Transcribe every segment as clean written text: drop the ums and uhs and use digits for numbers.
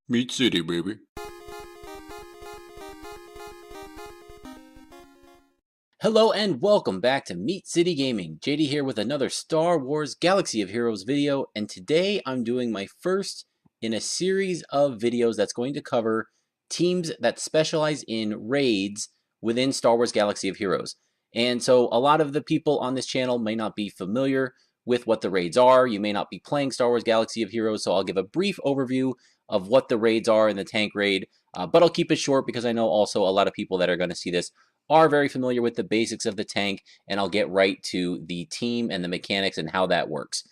Meat City, baby. Hello and welcome back to Meat City Gaming. JD here with another Star Wars Galaxy of Heroes video, and today I'm doing my first in a series of videos that's going to cover teams that specialize in raids within Star Wars Galaxy of Heroes. And so a lot of the people on this channel may not be familiar with what the raids are. You may not be playing Star Wars Galaxy of Heroes, so I'll give a brief overview of what the raids are in the tank raid, but I'll keep it short because I know also a lot of people that are going to see this are very familiar with the basics of the tank, and I'll get right to the team and the mechanics and how that works.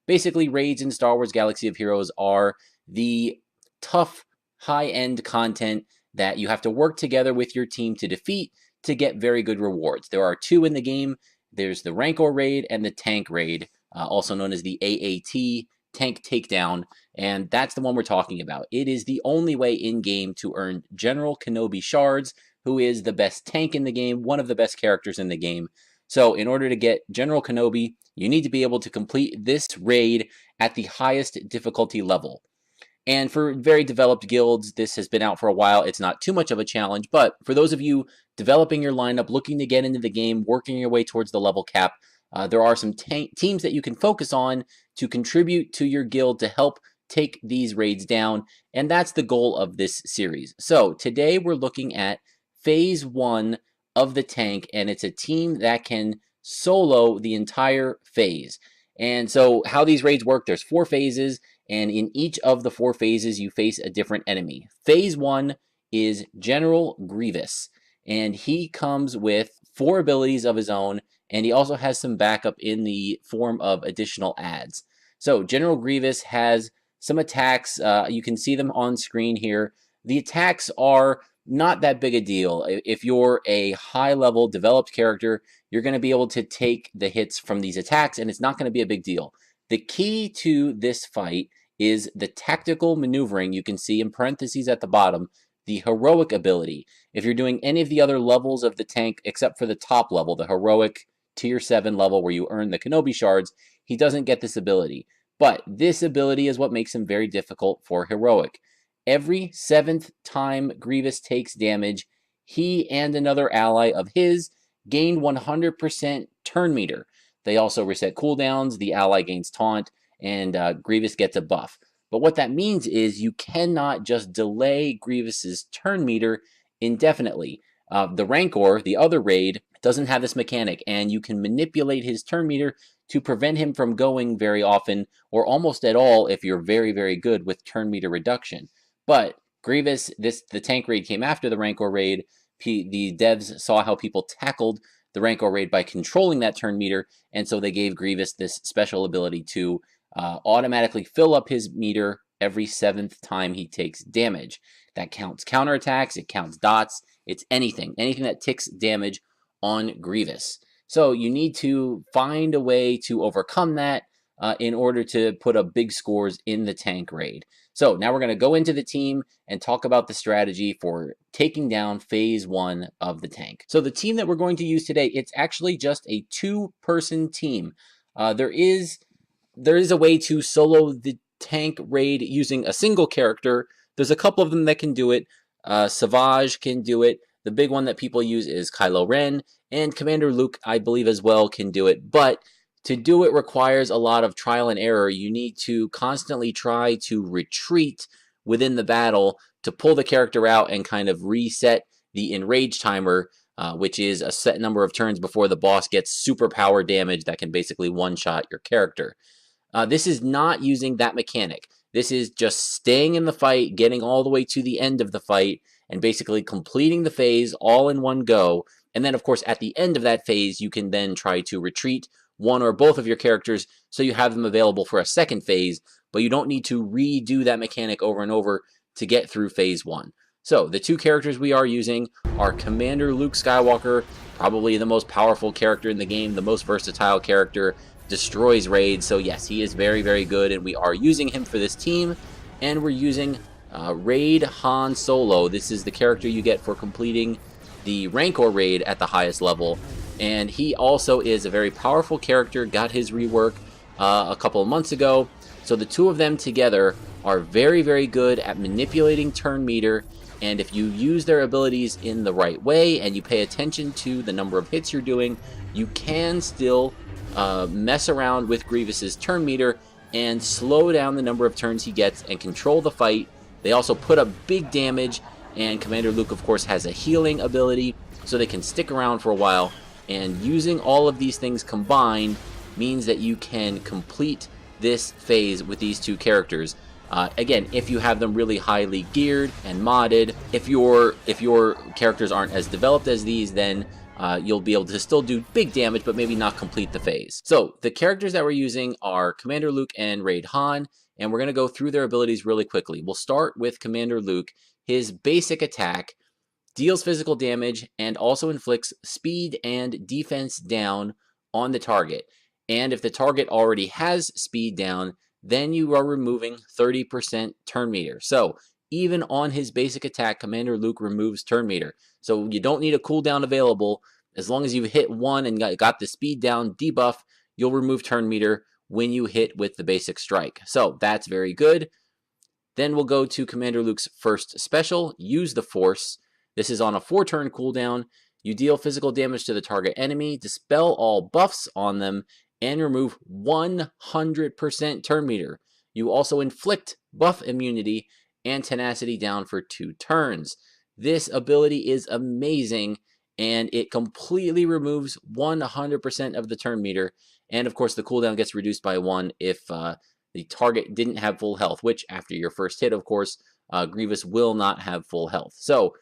Basically, raids in Star Wars Galaxy of Heroes are the tough, high-end content that you have to work together with your team to defeat to get very good rewards. There are two in the game. There's the Rancor raid and the tank raid, also known as the AAT, tank takedown, and that's the one we're talking about. It is the only way in-game to earn General Kenobi shards, who is the best tank in the game, one of the best characters in the game. So in order to get General Kenobi, you need to be able to complete this raid at the highest difficulty level. And for very developed guilds, this has been out for a while. It's not too much of a challenge, but for those of you developing your lineup, looking to get into the game, working your way towards the level cap, there are some teams that you can focus on to contribute to your guild to help take these raids down, and that's the goal of this series. So today we're looking at Phase 1 of the tank, and it's a team that can solo the entire phase. And so how these raids work, there's 4 phases, and in each of the 4 phases you face a different enemy. Phase 1 is General Grievous, and he comes with 4 abilities of his own, and he also has some backup in the form of additional adds. So General Grievous has some attacks. You can see them on screen here. The attacks are not that big a deal. If you're a high-level developed character, you're going to be able to take the hits from these attacks, and it's not going to be a big deal. The key to this fight is the tactical maneuvering. You can see in parentheses at the bottom, the heroic ability. If you're doing any of the other levels of the tank, except for the top level, the heroic tier 7 level where you earn the Kenobi shards, he doesn't get this ability. But this ability is what makes him very difficult for heroic. Every 7th time Grievous takes damage, he and another ally of his gain 100% turn meter. They also reset cooldowns, the ally gains taunt, and Grievous gets a buff. But what that means is you cannot just delay Grievous's turn meter indefinitely. The Rancor, the other raid, doesn't have this mechanic, and you can manipulate his turn meter to prevent him from going very often, or almost at all if you're very, very good with turn meter reduction. But Grievous, the tank raid came after the Rancor raid. The devs saw how people tackled the Rancor raid by controlling that turn meter, and so they gave Grievous this special ability to automatically fill up his meter every 7th time he takes damage. That counts counterattacks, it counts dots, it's anything that ticks damage on Grievous. So you need to find a way to overcome that in order to put up big scores in the tank raid. So now we're going to go into the team and talk about the strategy for taking down Phase 1 of the tank. So the team that we're going to use today, it's actually just a 2-person team. There is a way to solo the tank raid using a single character. There's a couple of them that can do it. Savage can do it. The big one that people use is Kylo Ren, and Commander Luke, I believe, as well can do it. But to do it requires a lot of trial and error. You need to constantly try to retreat within the battle to pull the character out and kind of reset the enrage timer, which is a set number of turns before the boss gets super power damage that can basically one-shot your character. This is not using that mechanic. This is just staying in the fight, getting all the way to the end of the fight, and basically completing the phase all in one go. And then, of course, at the end of that phase, you can then try to retreat one or both of your characters so you have them available for a second phase, but you don't need to redo that mechanic over and over to get through Phase 1. So the 2 characters we are using are Commander Luke Skywalker, probably the most powerful character in the game, the most versatile character, destroys raids. So yes, he is very, very good, and we are using him for this team. And we're using Raid Han Solo. This is the character you get for completing the Rancor raid at the highest level. And he also is a very powerful character, got his rework a couple of months ago. So the two of them together are very, very good at manipulating turn meter, and if you use their abilities in the right way and you pay attention to the number of hits you're doing, you can still mess around with Grievous's turn meter and slow down the number of turns he gets and control the fight. They also put up big damage, and Commander Luke, of course, has a healing ability, so they can stick around for a while. And using all of these things combined means that you can complete this phase with these two characters. Again, if you have them really highly geared and modded, if your characters aren't as developed as these, then you'll be able to still do big damage, but maybe not complete the phase. So the characters that we're using are Commander Luke and Raid Han, and we're going to go through their abilities really quickly. We'll start with Commander Luke. His basic attack deals physical damage and also inflicts speed and defense down on the target. And if the target already has speed down, then you are removing 30% turn meter. So even on his basic attack, Commander Luke removes turn meter. So you don't need a cooldown available. As long as you've hit one and got the speed down debuff, you'll remove turn meter when you hit with the basic strike. So that's very good. Then we'll go to Commander Luke's first special, Use the Force. This is on a 4-turn cooldown. You deal physical damage to the target enemy, dispel all buffs on them, and remove 100% turn meter. You also inflict buff immunity and tenacity down for 2 turns. This ability is amazing, and it completely removes 100% of the turn meter. And of course, the cooldown gets reduced by 1 if the target didn't have full health, which after your first hit, of course, Grievous will not have full health. So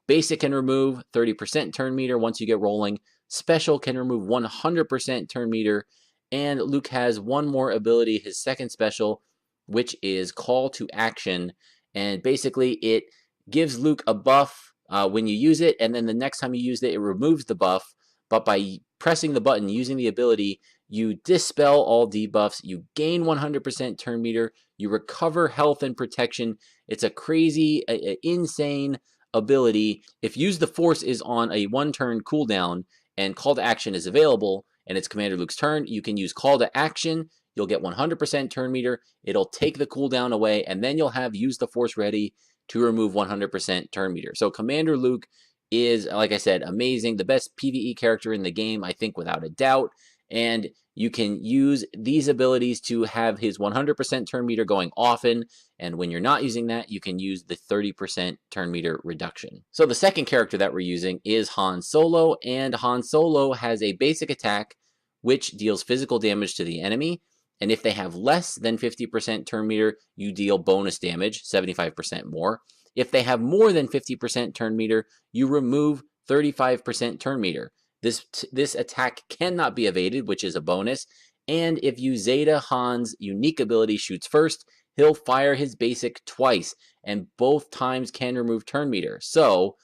basic can remove 30% turn meter once you get rolling. Special can remove 100% turn meter. And Luke has one more ability, his second special, which is Call to Action. And basically it gives Luke a buff when you use it, and then the next time you use it, it removes the buff. But by pressing the button, using the ability, you dispel all debuffs, you gain 100% turn meter, you recover health and protection. It's a crazy, insane ability. If Use the Force is on a 1-turn cooldown and Call to Action is available, and it's Commander Luke's turn, you can use Call to Action, you'll get 100% turn meter, it'll take the cooldown away, and then you'll have Use the Force ready to remove 100% turn meter. So Commander Luke is, like I said, amazing, the best PvE character in the game, I think without a doubt, and you can use these abilities to have his 100% turn meter going often, and when you're not using that, you can use the 30% turn meter reduction. So the second character that we're using is Han Solo, and Han Solo has a basic attack which deals physical damage to the enemy, and if they have less than 50% turn meter, you deal bonus damage, 75% more. If they have more than 50% turn meter, you remove 35% turn meter. This attack cannot be evaded, which is a bonus, and if you Zeta Han's unique ability shoots first, he'll fire his basic twice, and both times can remove turn meter. So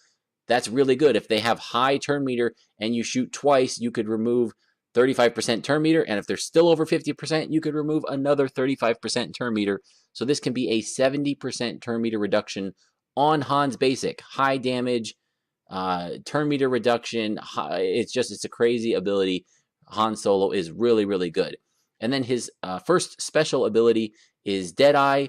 that's really good. If they have high turn meter and you shoot twice, you could remove 35% turn meter, and if they're still over 50%, you could remove another 35% turn meter. So this can be a 70% turn meter reduction on Han's basic. High damage, turn meter reduction. It's a crazy ability. Han Solo is really, really good. And then his first special ability is Deadeye.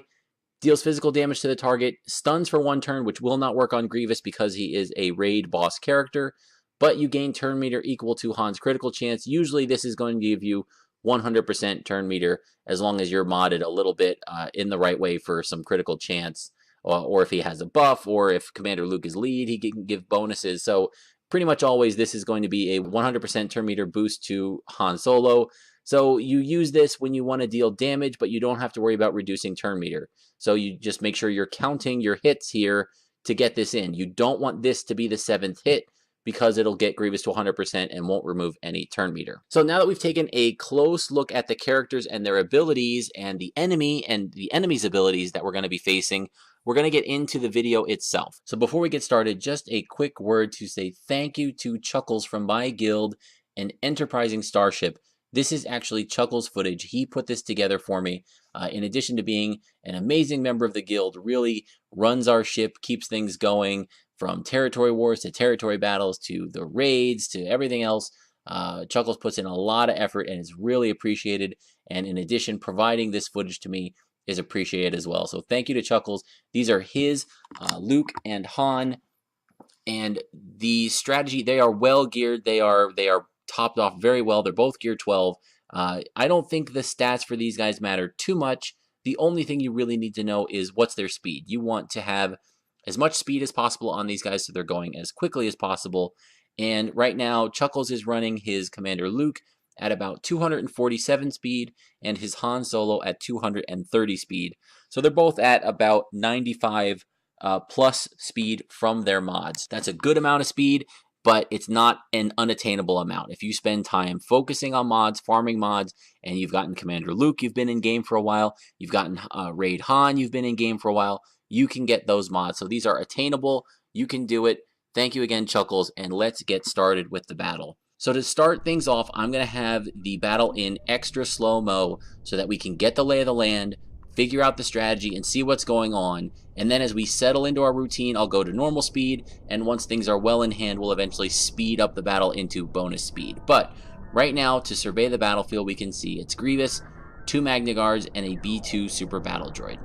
Deals physical damage to the target, stuns for 1 turn, which will not work on Grievous because he is a raid boss character, but you gain turn meter equal to Han's critical chance. Usually this is going to give you 100% turn meter as long as you're modded a little bit in the right way for some critical chance, or if he has a buff, or if Commander Luke is lead, he can give bonuses. So pretty much always this is going to be a 100% turn meter boost to Han Solo. So you use this when you want to deal damage, but you don't have to worry about reducing turn meter. So you just make sure you're counting your hits here to get this in. You don't want this to be the 7th hit because it'll get Grievous to 100% and won't remove any turn meter. So now that we've taken a close look at the characters and their abilities and the enemy and the enemy's abilities that we're going to be facing, we're going to get into the video itself. So before we get started, just a quick word to say thank you to Chuckles from my guild and Enterprising Starship. This is actually Chuckles footage. He put this together for me. In addition to being an amazing member of the guild, really runs our ship, keeps things going from territory wars to territory battles to the raids to everything else. Chuckles puts in a lot of effort and is really appreciated. And in addition, providing this footage to me is appreciated as well. So thank you to Chuckles. These are his, Luke and Han, and the strategy, they are well geared. They are topped off very well. They're both gear 12. I don't think the stats for these guys matter too much. The only thing you really need to know is what's their speed. You want to have as much speed as possible on these guys so they're going as quickly as possible. And right now, Chuckles is running his Commander Luke at about 247 speed and his Han Solo at 230 speed. So they're both at about 95 plus speed from their mods. That's a good amount of speed, but it's not an unattainable amount. If you spend time focusing on mods, farming mods, and you've gotten Commander Luke, you've been in game for a while, you've gotten Raid Han, you've been in game for a while, you can get those mods. So these are attainable. You can do it. Thank you again, Chuckles, and let's get started with the battle. So to start things off, I'm going to have the battle in extra slow-mo so that we can get the lay of the land, figure out the strategy, and see what's going on. And then as we settle into our routine, I'll go to normal speed, and once things are well in hand, we'll eventually speed up the battle into bonus speed. But right now, to survey the battlefield, we can see it's Grievous, 2 Magna Guards, and a B2 Super Battle Droid.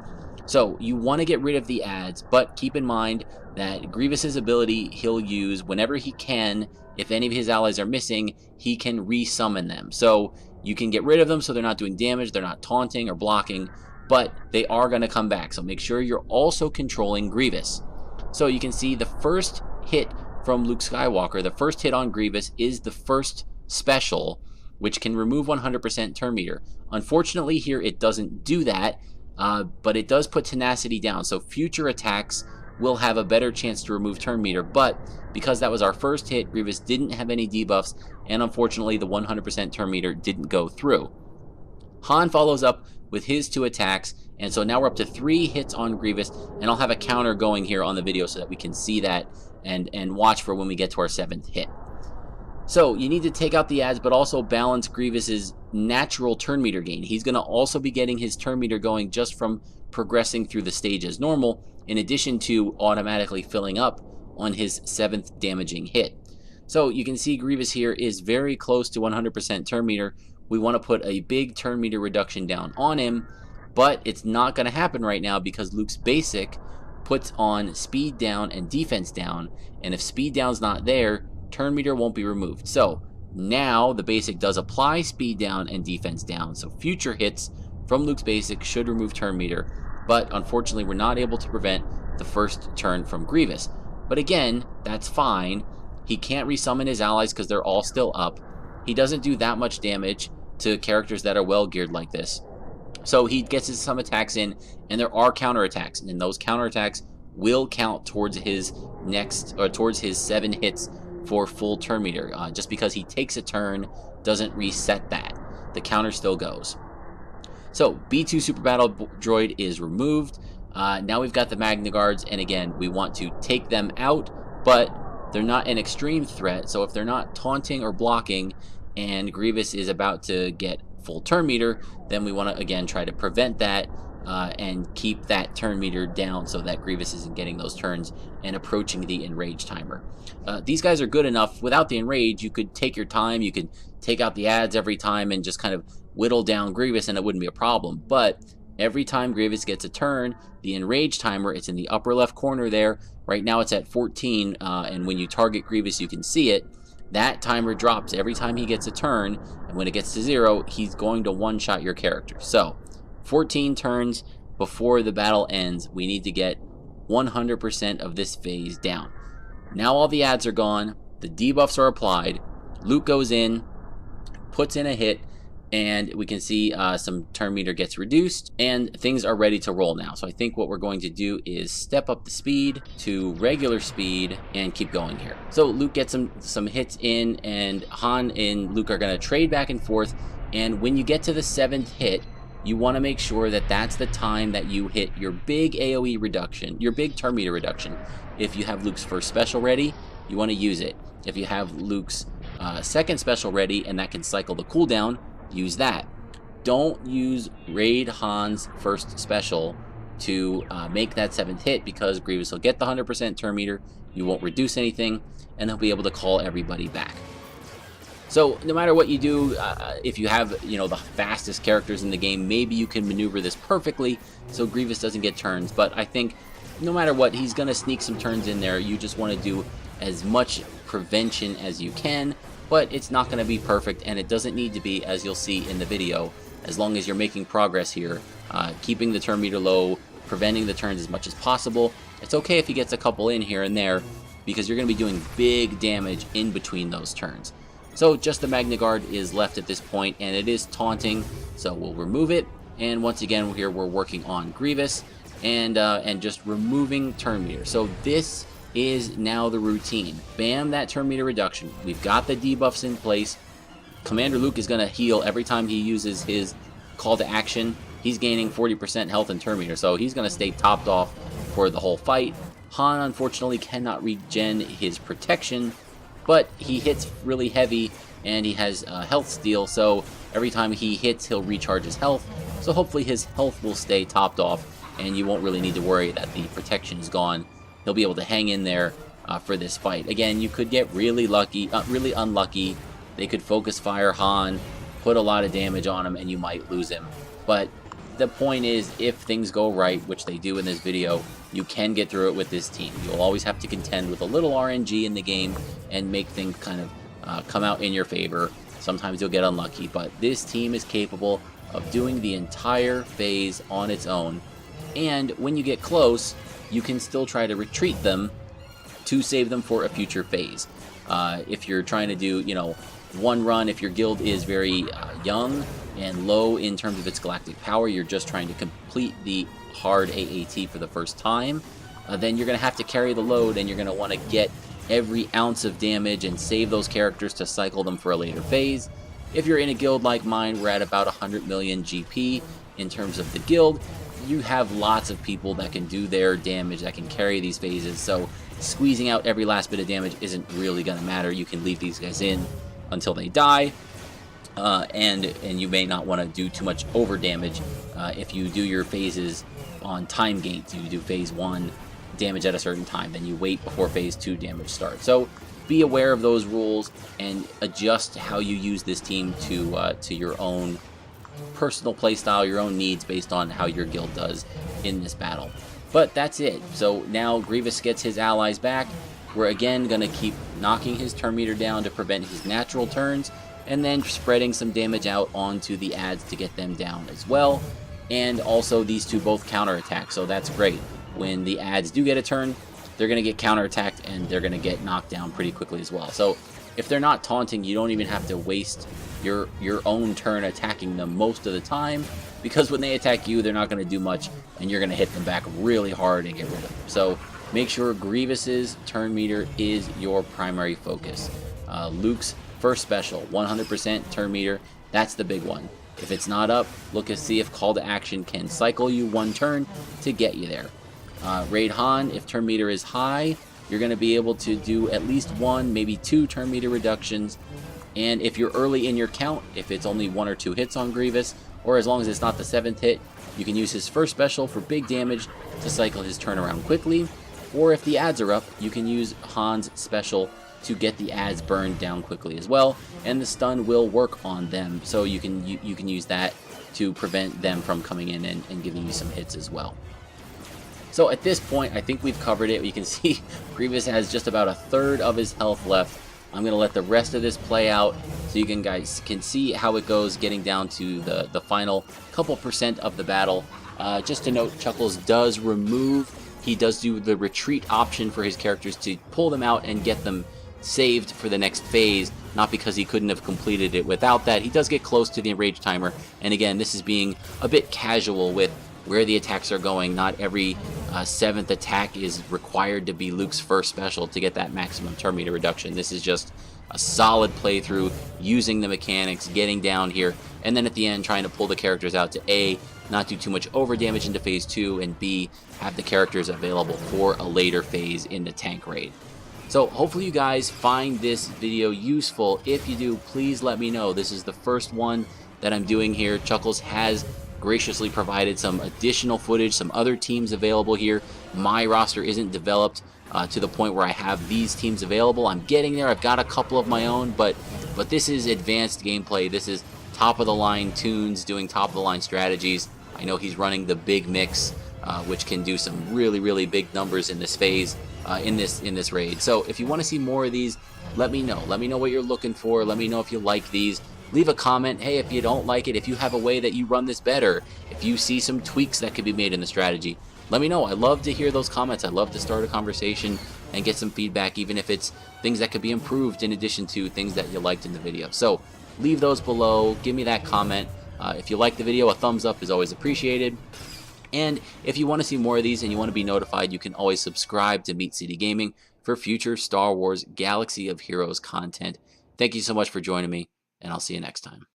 So you want to get rid of the adds, but keep in mind that Grievous's ability he'll use whenever he can. If any of his allies are missing, he can resummon them. So you can get rid of them so they're not doing damage, they're not taunting or blocking, but they are going to come back. So make sure you're also controlling Grievous. So you can see the first hit from Luke Skywalker, the first hit on Grievous is the first special, which can remove 100% turn meter. Unfortunately here it doesn't do that, but it does put tenacity down. So future attacks will have a better chance to remove turn meter, but because that was our first hit, Grievous didn't have any debuffs, and unfortunately the 100% turn meter didn't go through. Han follows up with his 2 attacks, and so now we're up to 3 hits on Grievous, and I'll have a counter going here on the video so that we can see that and watch for when we get to our 7th hit. So you need to take out the adds, but also balance Grievous's natural turn meter gain. He's going to also be getting his turn meter going just from progressing through the stage as normal, in addition to automatically filling up on his 7th damaging hit. So you can see Grievous here is very close to 100% turn meter. We want to put a big turn meter reduction down on him, but it's not going to happen right now because Luke's basic puts on speed down and defense down, and if speed down's not there, turn meter won't be removed. So now the basic does apply speed down and defense down, so future hits from Luke's basic should remove turn meter, but unfortunately we're not able to prevent the first turn from Grievous. But again, that's fine. He can't resummon his allies because they're all still up. He doesn't do that much damage to characters that are well geared like this. So he gets some attacks in, and there are counterattacks, and those counterattacks will count towards his next, or towards his 7 hits for full turn meter. Just because he takes a turn doesn't reset that. The counter still goes. So B2 Super Battle Droid is removed. Now we've got the Magna Guards, and again, we want to take them out, but they're not an extreme threat, so if they're not taunting or blocking, and Grievous is about to get full turn meter, then we want to again try to prevent that and keep that turn meter down so that Grievous isn't getting those turns and approaching the enrage timer. These guys are good enough. Without the enrage, you could take your time, you could take out the adds every time and just kind of whittle down Grievous and it wouldn't be a problem. But every time Grievous gets a turn, the enrage timer, it's in the upper left corner there. Right now it's at 14, and when you target Grievous, you can see it. That timer drops every time he gets a turn, and when it gets to 0, he's going to one-shot your character. So, 14 turns before the battle ends, we need to get 100% of this phase down. Now all the adds are gone, the debuffs are applied, Luke goes in, puts in a hit, and we can see some turn meter gets reduced, and things are ready to roll now. So I think what we're going to do is step up the speed to regular speed and keep going here. So Luke gets some hits in, and Han and Luke are going to trade back and forth, and when you get to the 7th hit, you want to make sure that that's the time that you hit your big AoE reduction, your big turn meter reduction. If you have Luke's first special ready, you want to use it. If you have Luke's second special ready and that can cycle the cooldown, use that. Don't use Raid Han's first special to make that 7th hit, because Grievous will get the 100% turn meter, you won't reduce anything, and he'll be able to call everybody back. So no matter what you do, if you have, you know, the fastest characters in the game, maybe you can maneuver this perfectly so Grievous doesn't get turns. But I think no matter what, he's going to sneak some turns in there. You just want to do as much prevention as you can, but it's not going to be perfect, and it doesn't need to be, as you'll see in the video, as long as you're making progress here, keeping the turn meter low, preventing the turns as much as possible. It's okay if he gets a couple in here and there, because you're going to be doing big damage in between those turns. So just the Magna Guard is left at this point, and it is taunting, so we'll remove it. And once again, here we're working on Grievous and just removing turn meter. So this is now the routine. Bam, that turn meter reduction. We've got the debuffs in place. Commander Luke is going to heal every time he uses his call to action. He's gaining 40% health and turn meter, so he's going to stay topped off for the whole fight. Han, unfortunately, cannot regen his protection, but he hits really heavy, and he has health steal, so every time he hits, he'll recharge his health. So hopefully his health will stay topped off, and you won't really need to worry that the protection is gone. He'll be able to hang in there for this fight. Again, you could get really unlucky. They could focus fire Han, put a lot of damage on him, and you might lose him. But the point is, if things go right, which they do in this video, you can get through it with this team. You'll always have to contend with a little RNG in the game and make things kind of come out in your favor. Sometimes you'll get unlucky, but this team is capable of doing the entire phase on its own. And when you get close, you can still try to retreat them to save them for a future phase. If you're trying to do, you know, one run, if your guild is very young and low in terms of its galactic power, you're just trying to complete the hard AAT for the first time, then you're going to have to carry the load, and you're going to want to get every ounce of damage and save those characters to cycle them for a later phase. If you're in a guild like mine, we're at about 100 million GP in terms of the guild. You have lots of people that can do their damage, that can carry these phases, so squeezing out every last bit of damage isn't really going to matter. You can leave these guys in until they die, and you may not want to do too much over damage. If you do your phases on time gates, you do phase 1 damage at a certain time, then you wait before phase 2 damage starts. So be aware of those rules and adjust how you use this team to your own personal playstyle, your own needs based on how your guild does in this battle. But that's it. So now Grievous gets his allies back. We're again going to keep knocking his turn meter down to prevent his natural turns, and then spreading some damage out onto the adds to get them down as well. And also these two both counterattack, so that's great. When the adds do get a turn, they're going to get counterattacked, and they're going to get knocked down pretty quickly as well. So if they're not taunting, you don't even have to waste your own turn attacking them most of the time, because when they attack you, they're not going to do much, and you're going to hit them back really hard and get rid of them. So make sure Grievous's turn meter is your primary focus. Luke's first special, 100% turn meter, that's the big one. If it's not up, look to see if call to action can cycle you one turn to get you there. Raid Han, if turn meter is high, you're going to be able to do at least 1, maybe 2 turn meter reductions. And if you're early in your count, if it's only 1 or 2 hits on Grievous, or as long as it's not the 7th hit, you can use his first special for big damage to cycle his turnaround quickly. Or if the adds are up, you can use Han's special to get the adds burned down quickly as well, and the stun will work on them, so you can use that to prevent them from coming in and giving you some hits as well. So at this point, I think we've covered it. You can see Grievous has just about 1/3 of his health left. I'm going to let the rest of this play out so you guys can see how it goes getting down to the final couple percent of the battle. Just to note, Chuckles does he does do the retreat option for his characters to pull them out and get them saved for the next phase, not because he couldn't have completed it without that. He does get close to the enrage timer, and again, this is being a bit casual with where the attacks are going. Not every 7th attack is required to be Luke's first special to get that maximum turn meter reduction. This is just a solid playthrough, using the mechanics, getting down here, and then at the end trying to pull the characters out to A, not do too much over damage into phase 2, and B, have the characters available for a later phase in the tank raid. So hopefully you guys find this video useful. If you do, please let me know. This is the first one that I'm doing here. Chuckles has graciously provided some additional footage, some other teams available here. My roster isn't developed to the point where I have these teams available. I'm getting there. I've got a couple of my own, but this is advanced gameplay. This is top of the line tunes doing top of the line strategies. I know he's running the big mix, which can do some really big numbers in this phase, in this raid. So if you want to see more of these, let me know. Let me know what you're looking for. Let me know if you like these. Leave a comment. Hey, if you don't like it, if you have a way that you run this better, if you see some tweaks that could be made in the strategy, let me know. I love to hear those comments. I love to start a conversation and get some feedback, even if it's things that could be improved in addition to things that you liked in the video. So leave those below. Give me that comment. If you like the video, a thumbs up is always appreciated. And if you want to see more of these and you want to be notified, you can always subscribe to Meat City Gaming for future Star Wars Galaxy of Heroes content. Thank you so much for joining me, and I'll see you next time.